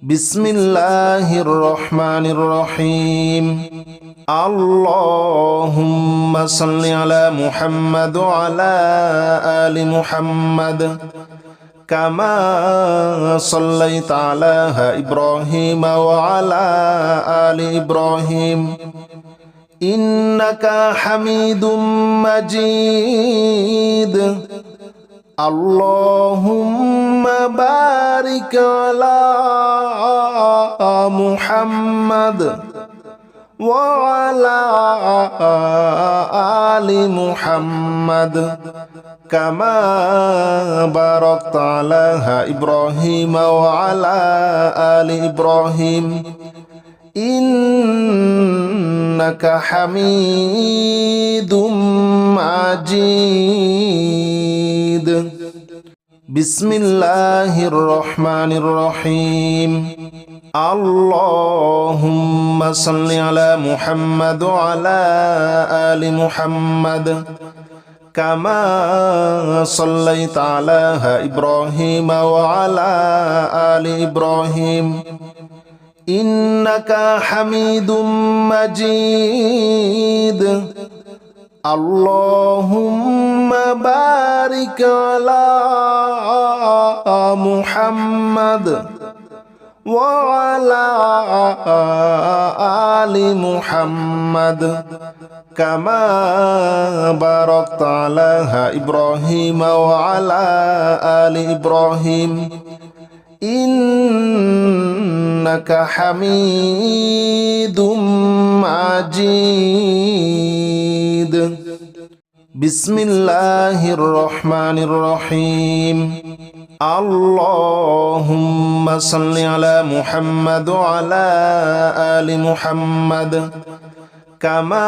بسم الله الرحمن الرحيم. اللهم صل على محمد وعلى آل محمد كما صليت على إبراهيم وعلى آل إبراهيم إنك حميد مجيد. اللهم بارك على محمد وعلى آل محمد كما باركت على إبراهيم وعلى آل إبراهيم إنك حميد مجيد. بسم الله الرحمن الرحيم. اللهم صل على محمد وعلى آل محمد كما صليت على إبراهيم وعلى آل إبراهيم إنك حميد مجيد. اللهم بارك على محمد وعلى آل محمد كما باركت على إبراهيم وعلى آل إبراهيم إنك حميد مجيد. بسم الله الرحمن الرحيم. اللهم صل على محمد وعلى آل محمد كما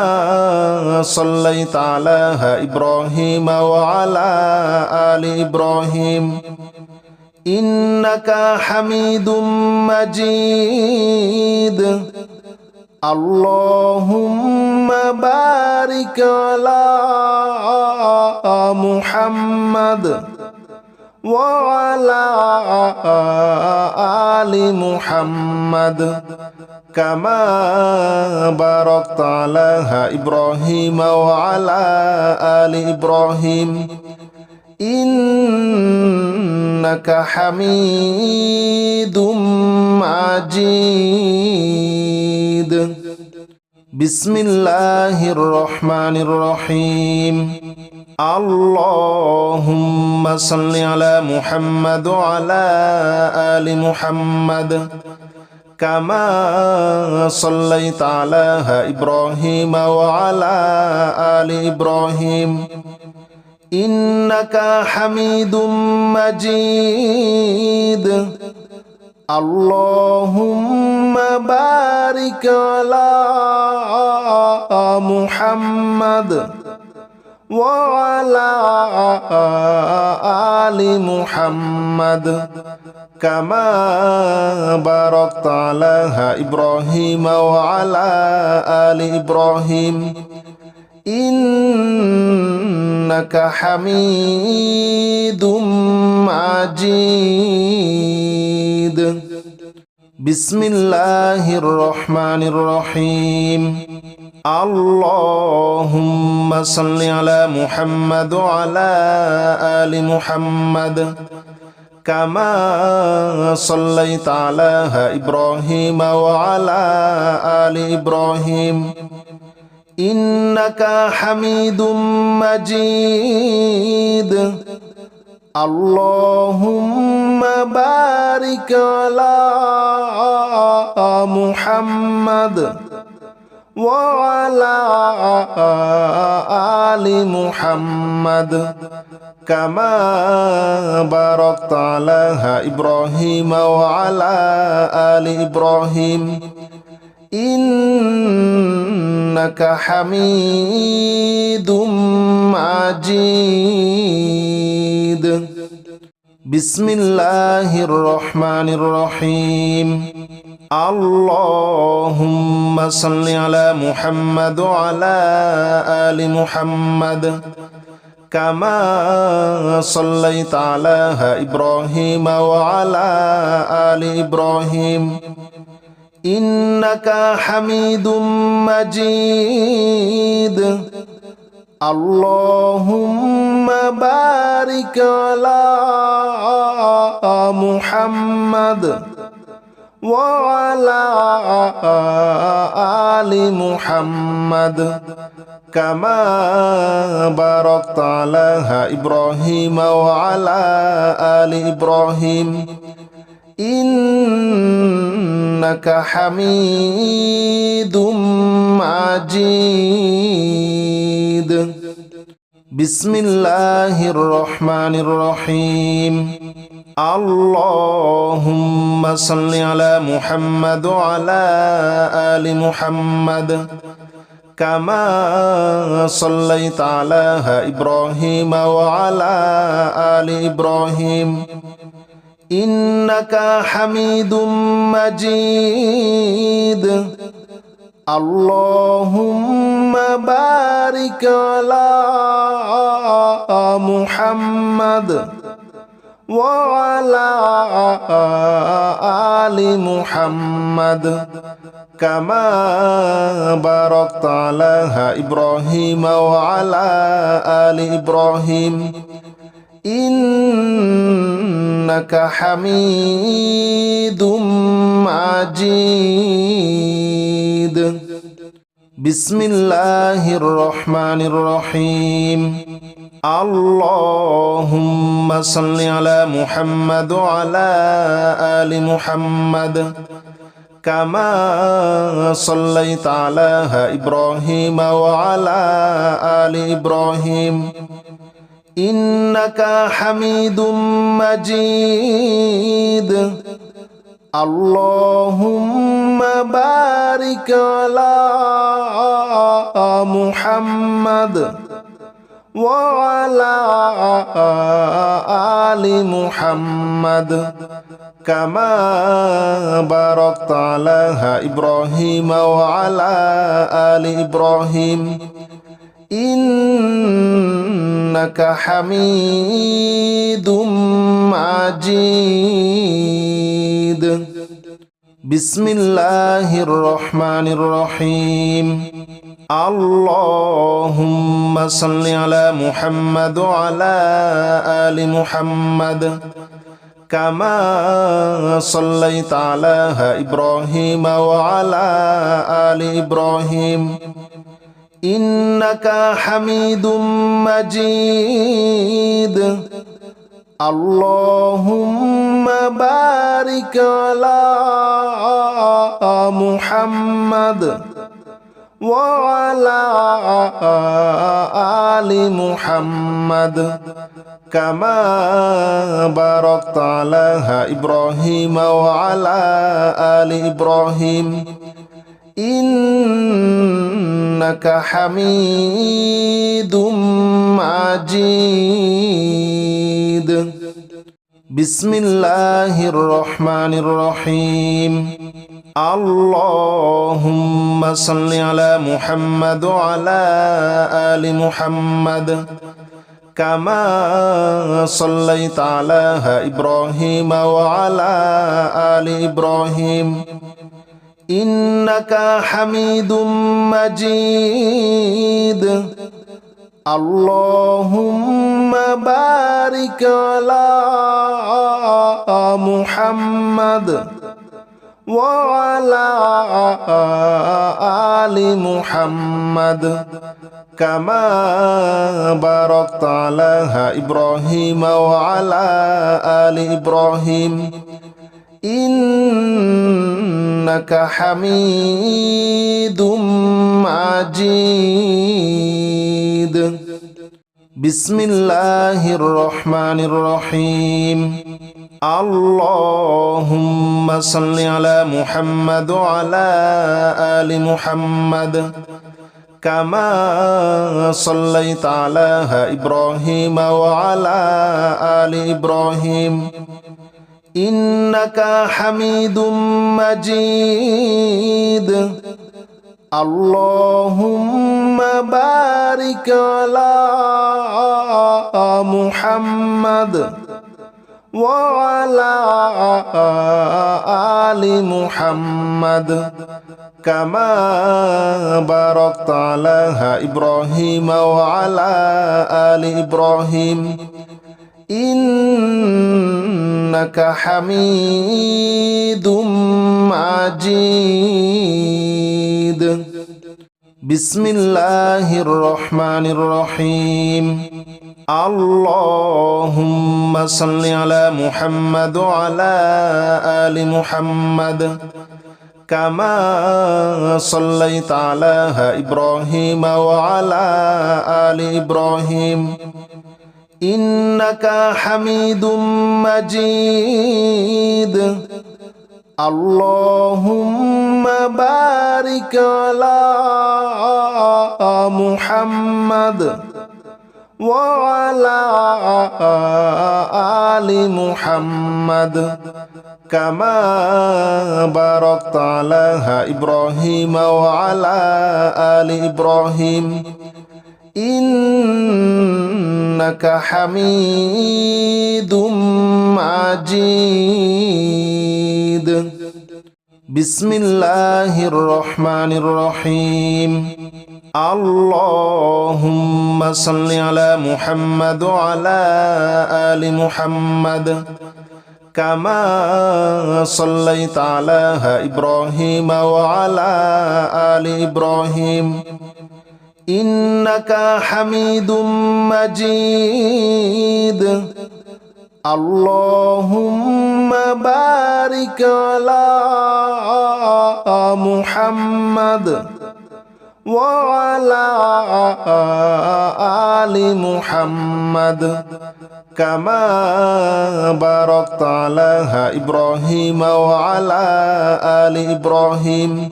صليت على إبراهيم وعلى آل إبراهيم إنك حميد مجيد. اللهم بارك على محمد وعلى آل محمد كما باركت على إبراهيم وعلى آل إبراهيم إنك حميد مجيد. بسم الله الرحمن الرحيم. اللهم صل على محمد وعلى آل محمد كما صليت على إبراهيم وعلى آل إبراهيم إنك حميد مجيد. اللهم بارك على محمد وعلى آل محمد كما باركت على إبراهيم وعلى آل إبراهيم إنك حميد مجيد. بسم الله الرحمن الرحيم. اللهم صل على محمد وعلى آل محمد كما صليت على إبراهيم وعلى آل إبراهيم إنك حميد مجيد. اللهم بارك على محمد وعلى آل محمد كما باركت على إبراهيم وعلى آل إبراهيم إنك حميد مجيد. بسم الله الرحمن الرحيم. اللهم صل على محمد وعلى آل محمد كما صليت على إبراهيم وعلى آل إبراهيم إنك حميد مجيد اللهم بارك على محمد وعلى آل محمد كما باركت على إبراهيم وعلى آل إبراهيم إنك حميد مجيد بسم الله الرحمن الرحيم اللهم صل على محمد وعلى آل محمد كما صليت على إبراهيم وعلى آل إبراهيم إنك حميد مجيد اللهم بارك على محمد وعلى آل محمد كما باركت على إبراهيم وعلى آل إبراهيم إنك حميد مجيد بسم الله الرحمن الرحيم اللهم صل على محمد وعلى آل محمد كما صليت على إبراهيم وعلى آل إبراهيم إنك حميد مجيد اللهم بارك على محمد وعلى آل محمد كما باركت على إبراهيم وعلى آل إبراهيم إنك حميد مجيد بسم الله الرحمن الرحيم اللهم صل على محمد وعلى آل محمد كما صليت على إبراهيم وعلى آل إبراهيم إنك حميد مجيد اللهم بارك على محمد وعلى آل محمد كما باركت على إبراهيم وعلى آل إبراهيم إنك حميد مجيد بسم الله الرحمن الرحيم اللهم صل على محمد وعلى آل محمد كما صليت على إبراهيم وعلى آل إبراهيم إنك حميد مجيد اللهم بارك على محمد وعلى آل محمد كما باركت على إبراهيم وعلى آل إبراهيم إنك حميد مجيد بسم الله الرحمن الرحيم اللهم صل على محمد وعلى آل محمد كما صليت على إبراهيم وعلى آل إبراهيم إنك حميد مجيد اللهم بارك على محمد وعلى آل محمد كما باركت على إبراهيم وعلى آل إبراهيم إنك حميد مجيد بسم الله الرحمن الرحيم اللهم صل على محمد وعلى آل محمد كما صليت على إبراهيم وعلى آل إبراهيم إنك حميد مجيد اللهم بارك على محمد وعلى آل محمد كما باركت على إبراهيم وعلى آل إبراهيم إنك حميد مجيد بسم الله الرحمن الرحيم اللهم صل على محمد وعلى آل محمد كما صليت على إبراهيم وعلى آل إبراهيم إنك حميد مجيد اللهم بارك على محمد وعلى آل محمد كما باركت على إبراهيم وعلى آل إبراهيم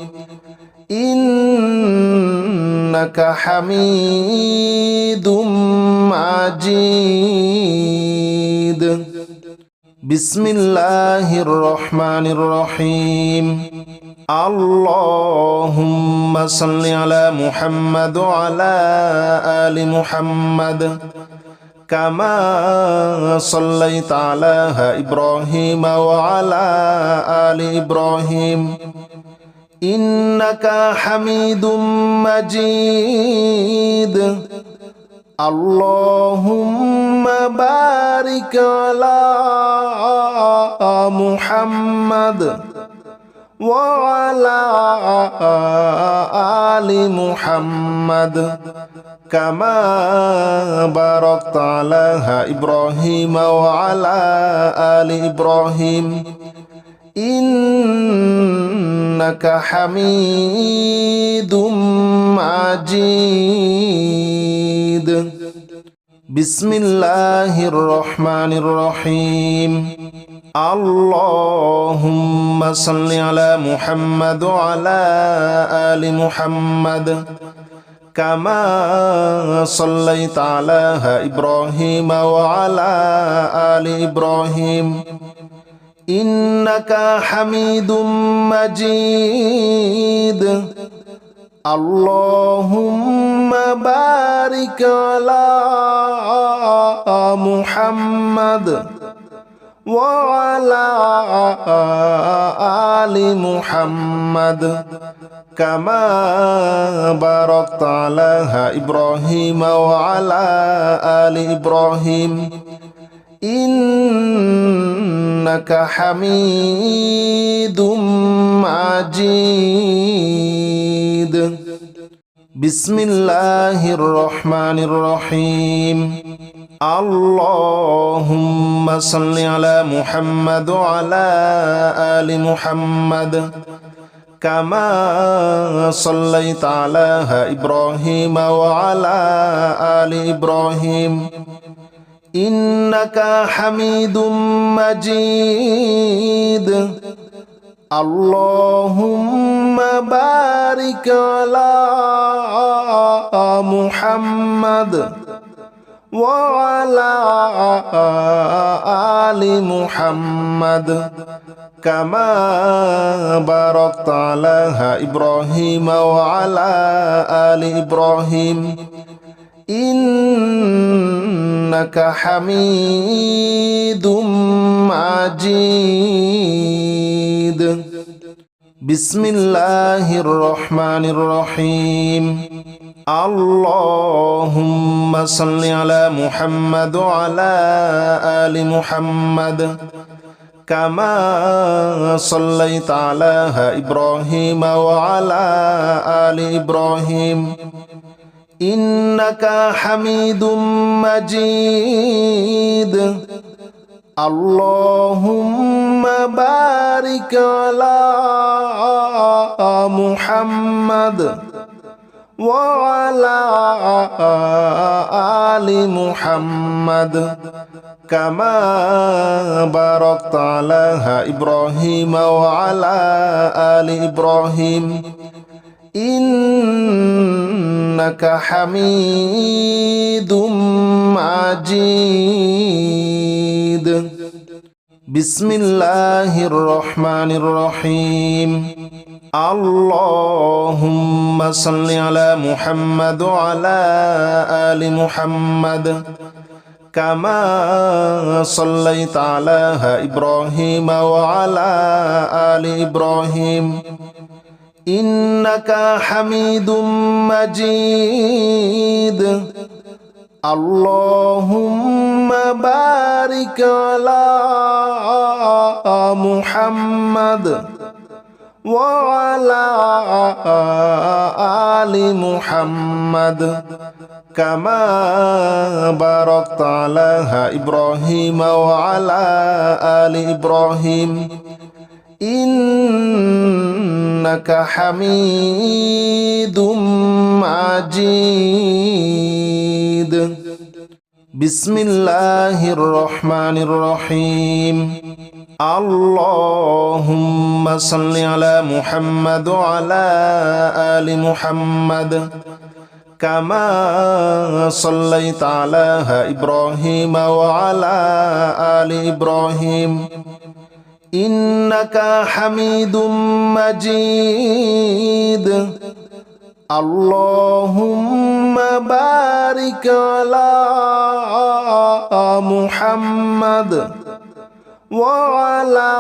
إنك حميد مجيد بسم الله الرحمن الرحيم اللهم صل على محمد وعلى آل محمد كما صليت على إبراهيم وعلى آل إبراهيم إنك حميد مجيد اللهم بارك على محمد وعلى آل محمد كما باركت على إبراهيم وعلى آل إبراهيم إنك حميد مجيد بسم الله الرحمن الرحيم اللهم صل على محمد وعلى آل محمد كما صليت على إبراهيم وعلى آل إبراهيم إنك حميد مجيد اللهم بارك على محمد وعلى آل محمد كما باركت على إبراهيم وعلى آل إبراهيم إنك حميد مجيد بسم الله الرحمن الرحيم اللهم صل على محمد وعلى آل محمد كما صليت على إبراهيم وعلى آل إبراهيم إنك حميد مجيد اللهم بارك على محمد وعلى آل محمد كما باركت على إبراهيم وعلى آل إبراهيم إنك حميد مجيد. بسم الله الرحمن الرحيم. اللهم صل على محمد وعلى آل محمد كما صليت على إبراهيم وعلى آل إبراهيم إنك حميد مجيد. اللهم بارك على محمد وعلى آل محمد كما باركت على إبراهيم وعلى آل إبراهيم إنك حميد مجيد. بسم الله الرحمن الرحيم. اللهم صل على محمد وعلى آل محمد كما صليت على إبراهيم وعلى آل إبراهيم إنك حميد مجيد. اللهم بارك على محمد وعلى آل محمد كما باركت على إبراهيم وعلى آل إبراهيم إنك حميد مجيد. بسم الله الرحمن الرحيم. اللهم صل على محمد وعلى آل محمد كما صليت على إبراهيم وعلى آل إبراهيم إنك حميد مجيد. اللهم بارك على محمد وعلى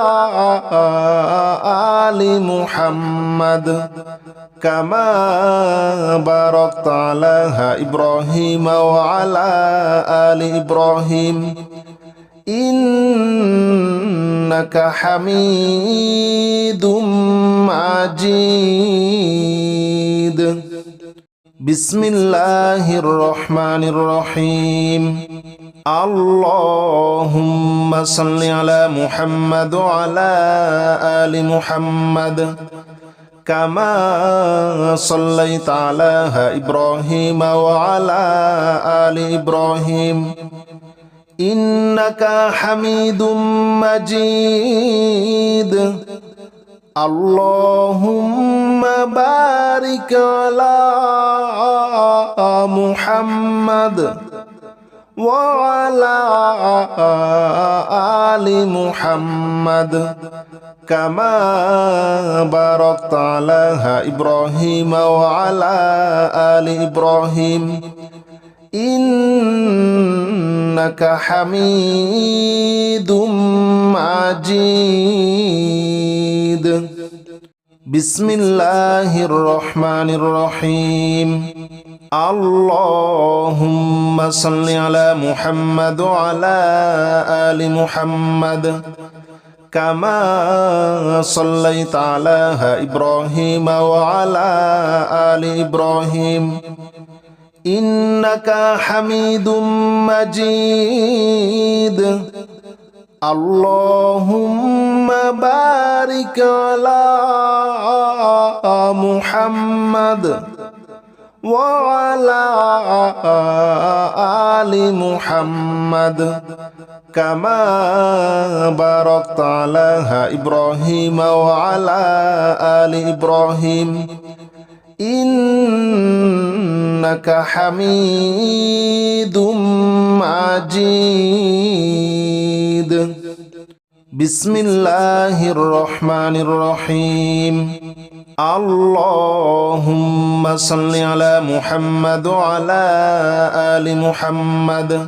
آل محمد كما باركت على إبراهيم وعلى آل إبراهيم إنك حميد مجيد. بسم الله الرحمن الرحيم. اللهم صل على محمد وعلى آل محمد كما صليت على إبراهيم وعلى آل إبراهيم إنك حميد مجيد. اللهم بارك على محمد وعلى آل محمد كما باركت على إبراهيم وعلى آل إبراهيم إنك حميد مجيد. بسم الله الرحمن الرحيم. اللهم صل على محمد وعلى آل محمد كما صليت على إبراهيم وعلى آل إبراهيم إنك حميد مجيد. اللهم بارك على محمد وعلى آل محمد كما باركت على إبراهيم وعلى آل إبراهيم إنك حميد مجيد. بسم الله الرحمن الرحيم اللهم صل على محمد وعلى آل محمد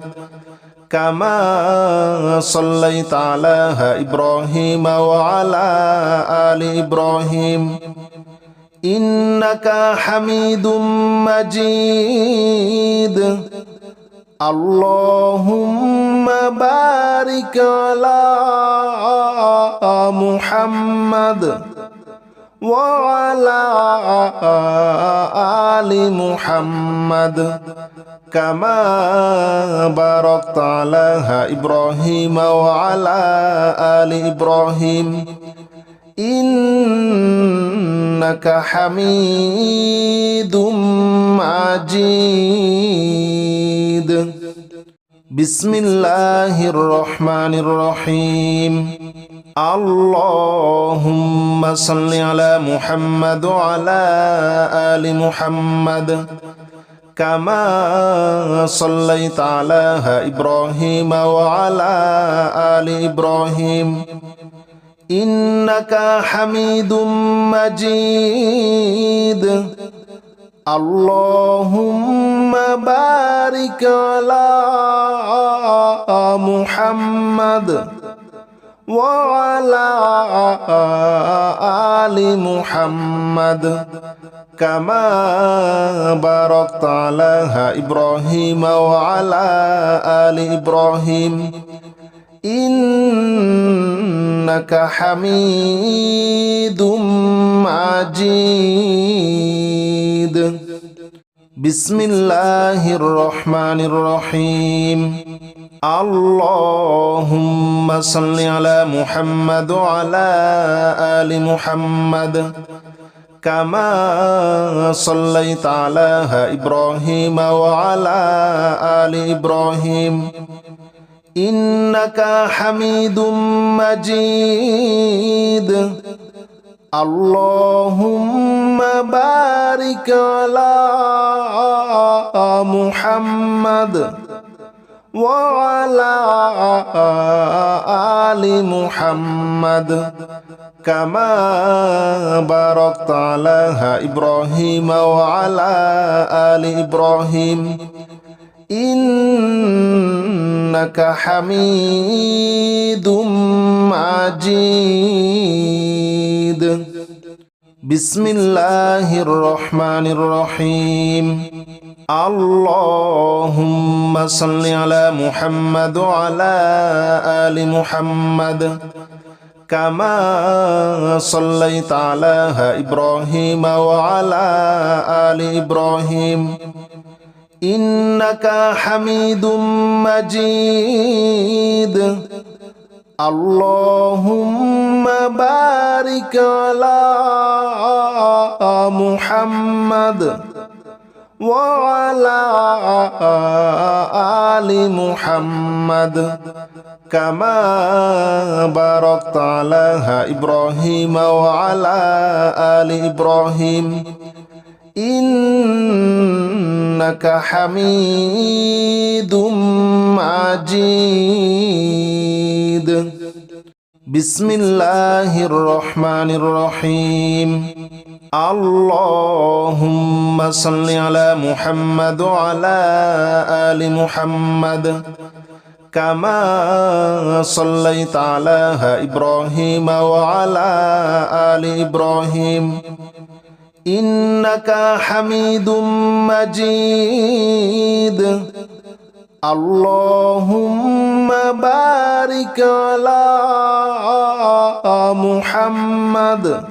كما صليت على إبراهيم وعلى آل إبراهيم إنك حميد مجيد اللهم بارك على محمد وعلى آل محمد كما باركت على إبراهيم وعلى آل إبراهيم إنك حميد مجيد بسم الله الرحمن الرحيم اللهم صل على محمد وعلى آل محمد كما صليت على إبراهيم وعلى آل إبراهيم إنك حميد مجيد اللهم بارك على محمد وعلى آل محمد كما باركت على إبراهيم وعلى آل إبراهيم إنك حميد مجيد بسم الله الرحمن الرحيم اللهم صل على محمد وعلى آل محمد كما صليت على إبراهيم وعلى آل إبراهيم إنك حميد مجيد اللهم بارك على محمد وعلى آل محمد كما باركت على إبراهيم وعلى آل إبراهيم إنك حميد مجيد بسم الله الرحمن الرحيم اللهم صل على محمد وعلى آل محمد كما صليت على إبراهيم وعلى آل إبراهيم إنك حميد مجيد اللهم بارك على محمد وعلى آل محمد كما باركت على إبراهيم وعلى آل إبراهيم إنك حميد مجيد بسم الله الرحمن الرحيم اللهم صل على محمد وعلى آل محمد كما صليت على إبراهيم وعلى آل إبراهيم إنك حميد مجيد اللهم بارك على محمد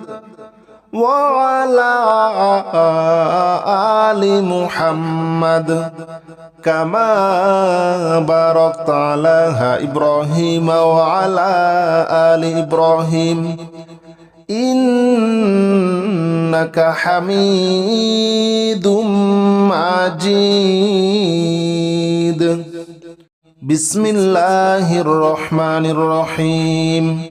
وعلى آل محمد كما باركت على إبراهيم وعلى آل إبراهيم إنك حميد مجيد بسم الله الرحمن الرحيم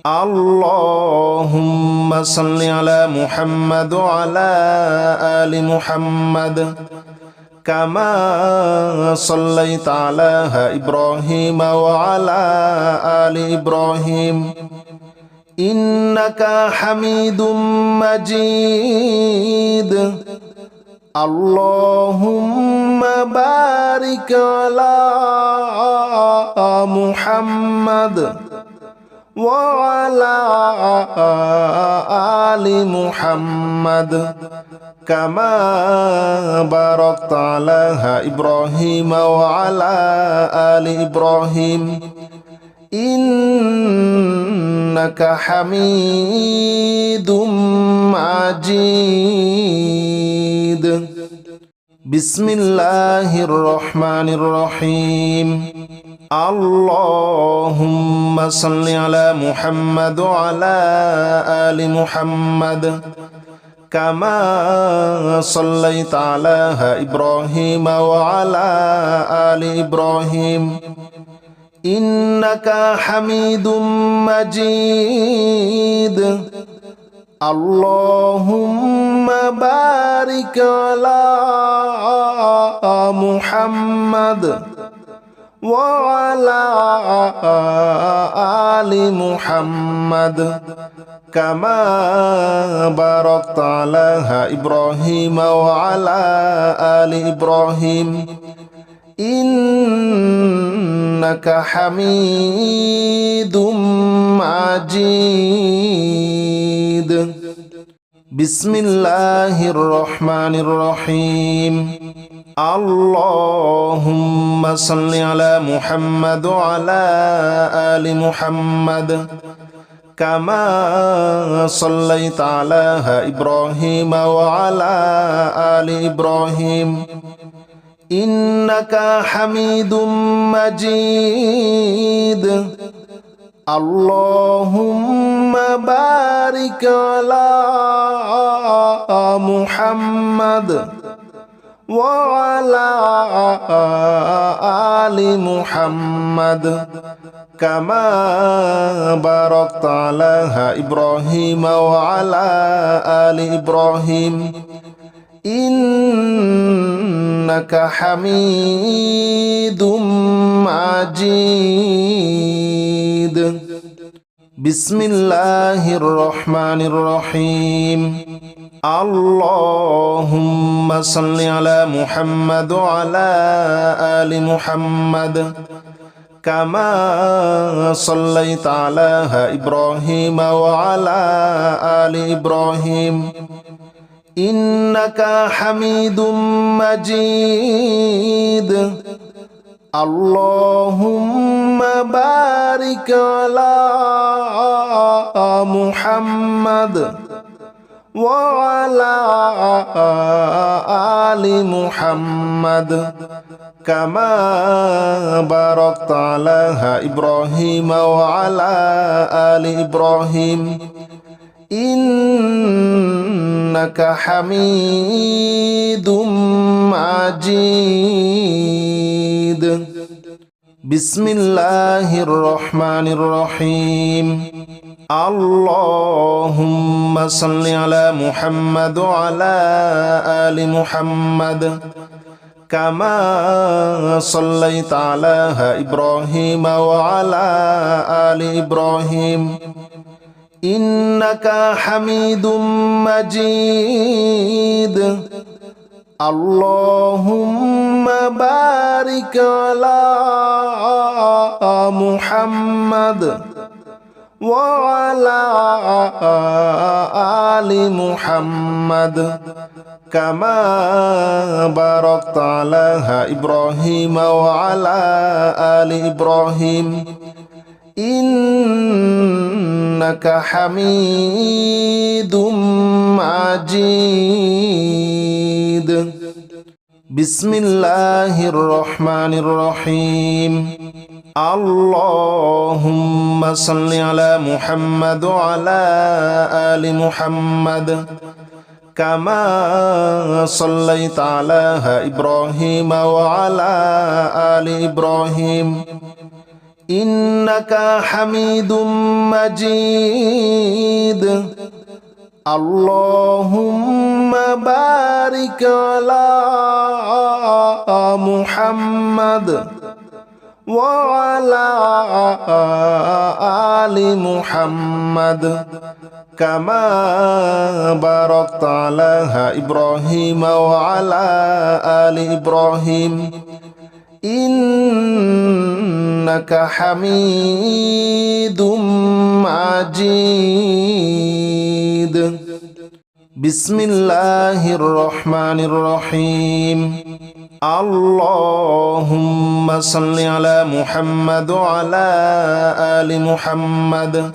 اللهم صل على محمد وعلى آل محمد كما صليت على إبراهيم وعلى آل إبراهيم إنك حميد مجيد اللهم بارك على محمد وعلى آل محمد كما باركت على إبراهيم وعلى آل إبراهيم إنك حميد مجيد بسم الله الرحمن الرحيم اللهم صل على محمد وعلى آل محمد كما صليت على إبراهيم وعلى آل إبراهيم إنك حميد مجيد اللهم بارك على محمد وعلى آل محمد كما باركت على إبراهيم وعلى آل إبراهيم إنك حميد مجيد بسم الله الرحمن الرحيم اللهم صل على محمد وعلى آل محمد كما صليت على إبراهيم وعلى آل إبراهيم إنك حميد مجيد اللهم بارك على محمد وعلى آل محمد كما باركت على إبراهيم وعلى آل إبراهيم إنك حميد مجيد بسم الله الرحمن الرحيم اللهم صل على محمد وعلى آل محمد كما صليت على إبراهيم وعلى آل إبراهيم إنك حميد مجيد اللهم بارك على محمد وعلى آل محمد كما باركت على إبراهيم وعلى آل إبراهيم إنك حميد مجيد بسم الله الرحمن الرحيم اللهم صل على محمد وعلى آل محمد كما صليت على إبراهيم وعلى آل إبراهيم إنك حميد مجيد اللهم بارك على محمد وعلى آل محمد كما باركت على إبراهيم وعلى آل إبراهيم إنك حميد مجيد بسم الله الرحمن الرحيم اللهم صل على محمد وعلى آل محمد كما صليت على إبراهيم وعلى آل إبراهيم إنك حميد مجيد اللهم بارك على محمد وعلى آل محمد كما باركت على إبراهيم وعلى آل إبراهيم إنك حميد مجيد بسم الله الرحمن الرحيم اللهم صل على محمد وعلى آل محمد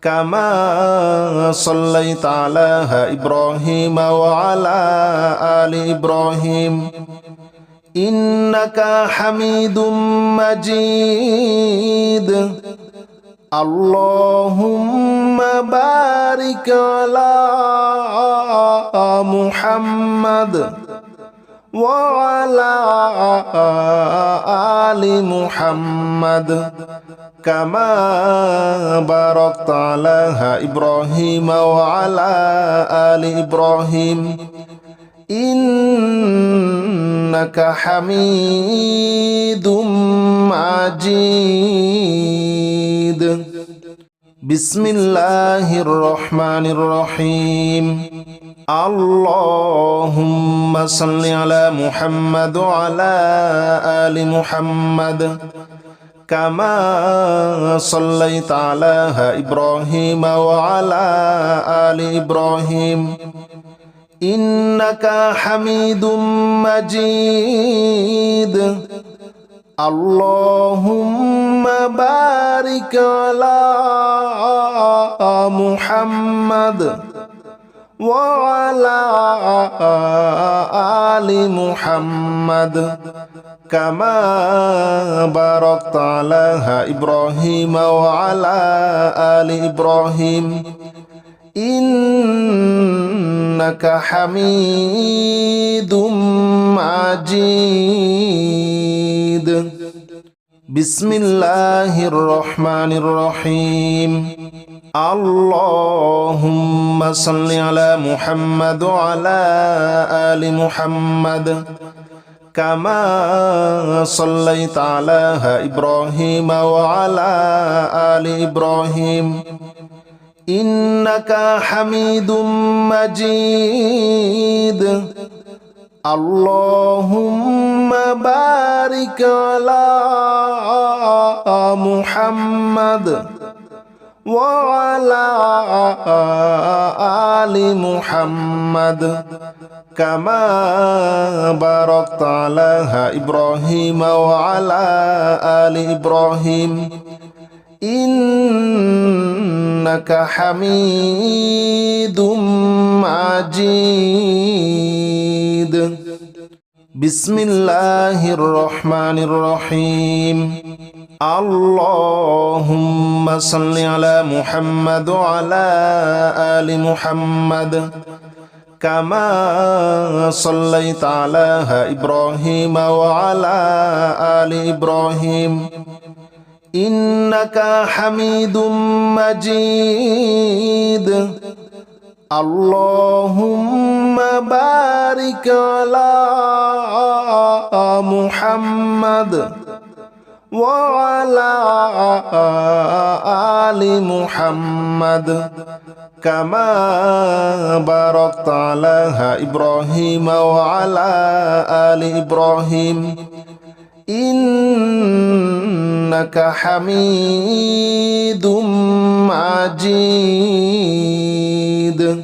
كما صليت على إبراهيم وعلى آل إبراهيم إنك حميد مجيد اللهم بارك على محمد وعلى آل محمد كما باركت على إبراهيم وعلى آل إبراهيم إنك حميد مجيد بسم الله الرحمن الرحيم اللهم صل على محمد وعلى آل محمد كما صليت على إبراهيم وعلى آل إبراهيم إنك حميد مجيد اللهم بارك على محمد وعلى آل محمد كما باركت على إبراهيم وعلى آل إبراهيم إنك حميد مجيد بسم الله الرحمن الرحيم اللهم صل على محمد وعلى آل محمد كما صليت على إبراهيم وعلى آل إبراهيم إنك حميد مجيد اللهم بارك على محمد وعلى آل محمد كما باركت على إبراهيم وعلى آل إبراهيم إنك حميد مجيد بسم الله الرحمن الرحيم اللهم صل على محمد وعلى آل محمد كما صليت على إبراهيم وعلى آل إبراهيم إنك حميد مجيد اللهم بارك على محمد وعلى آل محمد كما باركت على إبراهيم وعلى آل إبراهيم إنك حميد مجيد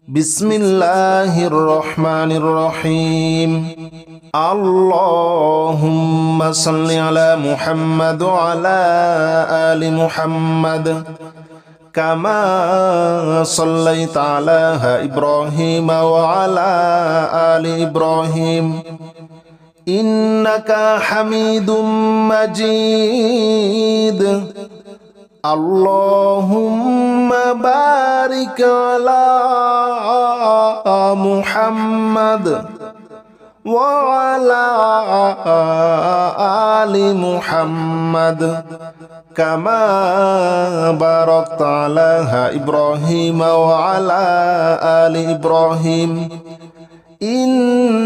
بسم الله الرحمن الرحيم اللهم صل على محمد وعلى آل محمد كما صليت على إبراهيم وعلى آل إبراهيم إنك حميد مجيد اللهم بارك على محمد وعلى آل محمد كما باركت على إبراهيم وعلى آل إبراهيم إنك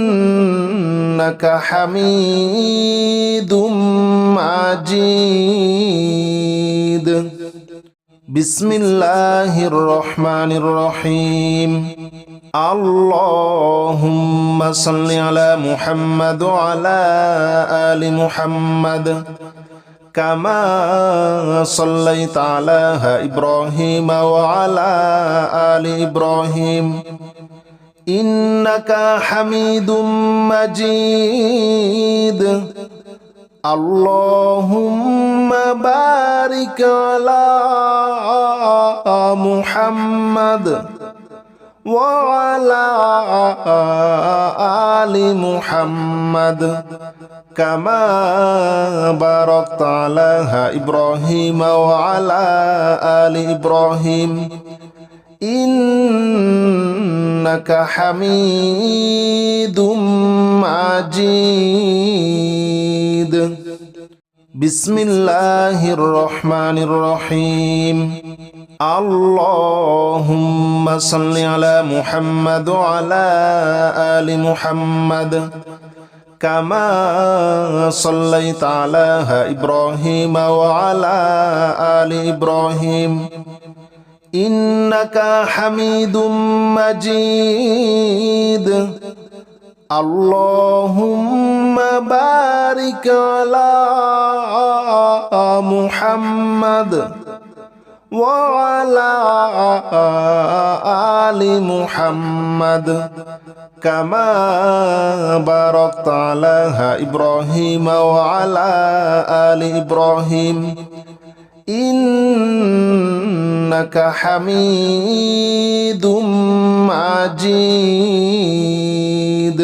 حميد مجيد. بسم الله الرحمن الرحيم. اللهم صل على محمد وعلى آل محمد كما صليت على إبراهيم وعلى آل إبراهيم إنك حميد مجيد. اللهم بارك على محمد وعلى آل محمد كما باركت على إبراهيم وعلى آل إبراهيم إنك حميد مجيد. بسم الله الرحمن الرحيم. اللهم صل على محمد وعلى آل محمد كما صليت على إبراهيم وعلى آل إبراهيم إنك حميد مجيد. اللهم بارك على محمد وعلى آل محمد كما باركت على إبراهيم وعلى آل إبراهيم إنك حميد مجيد.